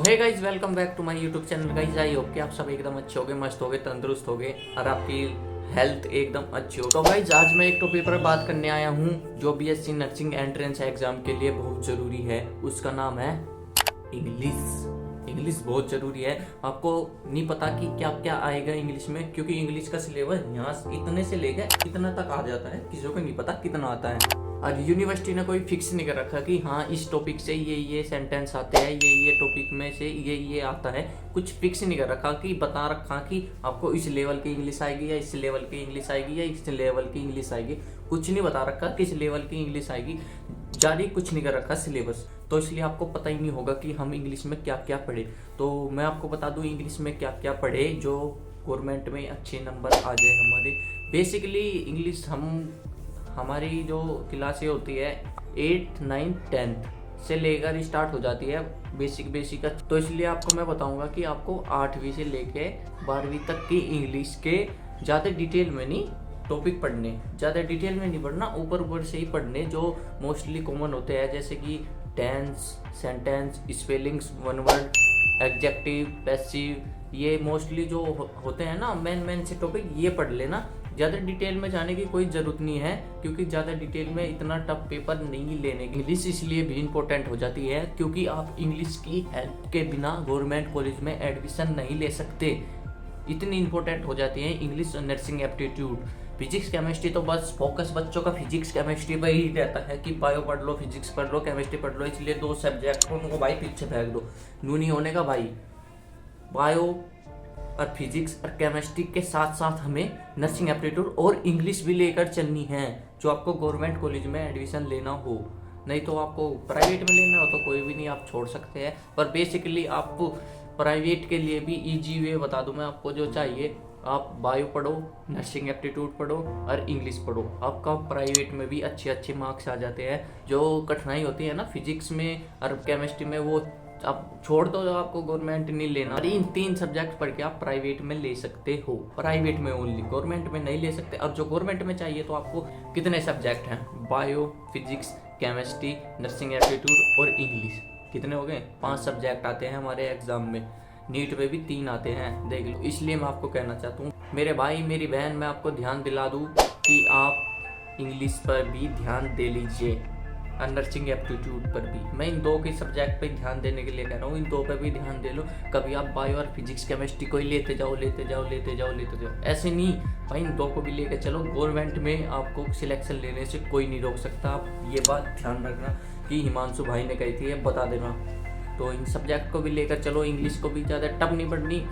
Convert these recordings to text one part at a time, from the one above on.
Hey guys, welcome back to my YouTube channel. Guys I hope कि आप सब एकदम अच्छे होगे, मस्त होगे, तंदुरुस्त होगे और आपकी हेल्थ एकदम अच्छी हो। तो गाइज आज मैं एक टॉपिक पर बात करने आया हूँ जो बीएससी नर्सिंग एंट्रेंस एग्जाम के लिए बहुत जरूरी है। उसका नाम है इंग्लिश। इंग्लिश बहुत जरूरी है। आपको नहीं पता कि क्या क्या आएगा इंग्लिश में, क्योंकि इंग्लिश का सिलेबस यहाँ इतने से लेकर इतना तक आ जाता है, किसी को नहीं पता कितना आता है। और यूनिवर्सिटी ने कोई फिक्स नहीं कर रखा कि हाँ इस टॉपिक से ये सेंटेंस आते हैं, ये टॉपिक में से ये आता है। कुछ फिक्स नहीं कर रखा कि बता रखा कि आपको इस लेवल की इंग्लिश आएगी या इस लेवल की इंग्लिश आएगी या इस लेवल की इंग्लिश आएगी। कुछ नहीं बता रखा किस लेवल की इंग्लिश आएगी। जारी कुछ नहीं कर रखा सिलेबस, तो इसलिए आपको पता ही नहीं होगा कि हम इंग्लिश में क्या क्या पढ़े। तो मैं आपको बता दूं इंग्लिश में क्या क्या पढ़े जो गवर्नमेंट में अच्छे नंबर आ जाए हमारे। बेसिकली इंग्लिश हमारी जो क्लासें होती है 8th 9th 10th से लेकर स्टार्ट हो जाती है बेसिक का। तो इसलिए आपको मैं बताऊंगा कि आपको 8वीं से लेके 12वीं तक की इंग्लिश के ज़्यादा डिटेल में नहीं टॉपिक पढ़ने, ज़्यादा डिटेल में नहीं पढ़ना, ऊपर से ही पढ़ने जो मोस्टली कॉमन होते हैं, जैसे कि tense, sentence, spellings, one word, adjective, passive, ये मोस्टली जो होते हैं ना मेन से टॉपिक, ये पढ़ लेना। ज़्यादा डिटेल में जाने की कोई ज़रूरत नहीं है, क्योंकि ज़्यादा डिटेल में इतना टफ पेपर नहीं लेने की। इंग्लिश इसलिए भी इम्पोर्टेंट हो जाती है क्योंकि आप इंग्लिश की हेल्प के बिना गवर्नमेंट कॉलेज में एडमिशन नहीं ले सकते। इतनी इम्पोर्टेंट हो जाती है इंग्लिश और नर्सिंग एप्टीट्यूड। फिजिक्स केमिस्ट्री तो बस फोकस बच्चों का फिजिक्स केमिस्ट्री पर ही रहता है कि बायो पढ़ लो, फिजिक्स पढ़ लो, केमिस्ट्री पढ़ लो, इसलिए 2 सब्जेक्ट उनको भाई पीछे फेंक दो। यूँ नहीं होने का भाई। बायो और फिजिक्स और केमिस्ट्री के साथ साथ हमें नर्सिंग एप्टीट्यूड और इंग्लिश भी लेकर चलनी है जो आपको गवर्नमेंट कॉलेज में एडमिशन लेना हो। नहीं तो आपको प्राइवेट में लेना हो तो कोई भी नहीं, आप छोड़ सकते हैं। पर बेसिकली आप प्राइवेट के लिए भी इजी वे बता दूं मैं आपको जो चाहिए। आप बायो पढ़ो, नर्सिंग एप्टीट्यूड पढ़ो और इंग्लिश पढ़ो, आपका प्राइवेट में भी अच्छे मार्क्स आ जाते हैं। जो कठिनाई होती है ना फिजिक्स में और केमिस्ट्री में, वो आप छोड़ दो, आपको गवर्नमेंट नहीं लेना। और इन 3 सब्जेक्ट पढ़ के आप प्राइवेट में ले सकते हो, प्राइवेट में ओनली, गवर्नमेंट में नहीं ले सकते। अब जो गवर्नमेंट में चाहिए तो आपको कितने सब्जेक्ट हैं? Bio, physics, chemistry, nursing aptitude और इंग्लिश। कितने हो गए? 5 सब्जेक्ट आते हैं हमारे एग्जाम में। नीट में भी 3 आते हैं, देख लो। इसलिए मैं आपको कहना चाहता हूँ मेरे भाई मेरी बहन, मैं आपको ध्यान दिला दूँ कि आप इंग्लिश पर भी ध्यान दे लीजिए और नर्सिंग एप्टीट्यूड पर भी। मैं इन 2 के सब्जेक्ट पे ध्यान देने के लिए कह रहा हूँ, इन 2 पे भी ध्यान दे लो। कभी आप बायो और फिजिक्स केमिस्ट्री को ही लेते जाओ, ऐसे नहीं भाई, इन 2 को भी लेकर चलो। गवर्नमेंट में आपको सिलेक्शन लेने से कोई नहीं रोक सकता। आप ये बात ध्यान रखना कि हिमांशु भाई ने कही थी, बता देना। तो इन सब्जेक्ट को भी लेकर चलो। इंग्लिश को भी ज़्यादा टफ नहीं पढ़नी,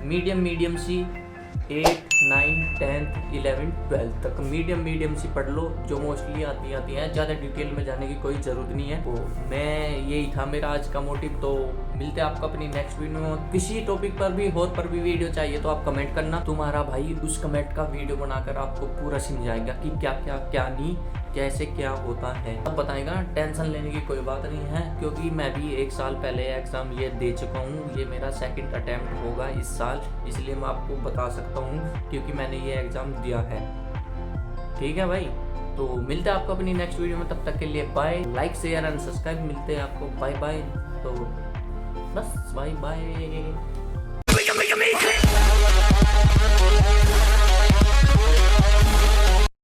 मीडियम सी 8th 9th 10th 11th 12th तक मीडियम सी पढ़ लो, जो मोस्टली आती हैं। ज़्यादा डिटेल में जाने की कोई ज़रूरत नहीं है। तो मैं यही था मेरा आज का मोटिव। तो मिलते हैं आपको अपनी नेक्स्ट वीडियो में। किसी टॉपिक पर भी और पर भी वीडियो चाहिए तो आप कमेंट करना, तुम्हारा भाई उस कमेंट का वीडियो बनाकर आपको पूरा समझाएगा कि क्या नहीं, कैसे क्या होता है, अब बताएगा। टेंशन लेने की कोई बात नहीं है, क्योंकि मैं भी 1 साल पहले एग्ज़ाम ये दे चुका हूँ। ये मेरा 2nd अटैम्प्ट होगा इस साल, इसलिए मैं आपको बता सकता हूँ क्योंकि मैंने ये एग्ज़ाम दिया है। ठीक है भाई, तो मिलते हैं आपको अपनी नेक्स्ट वीडियो में। तब तक के लिए bye. Like share and subscribe. मिलते हैं आपको, बाय। तो बस बाय।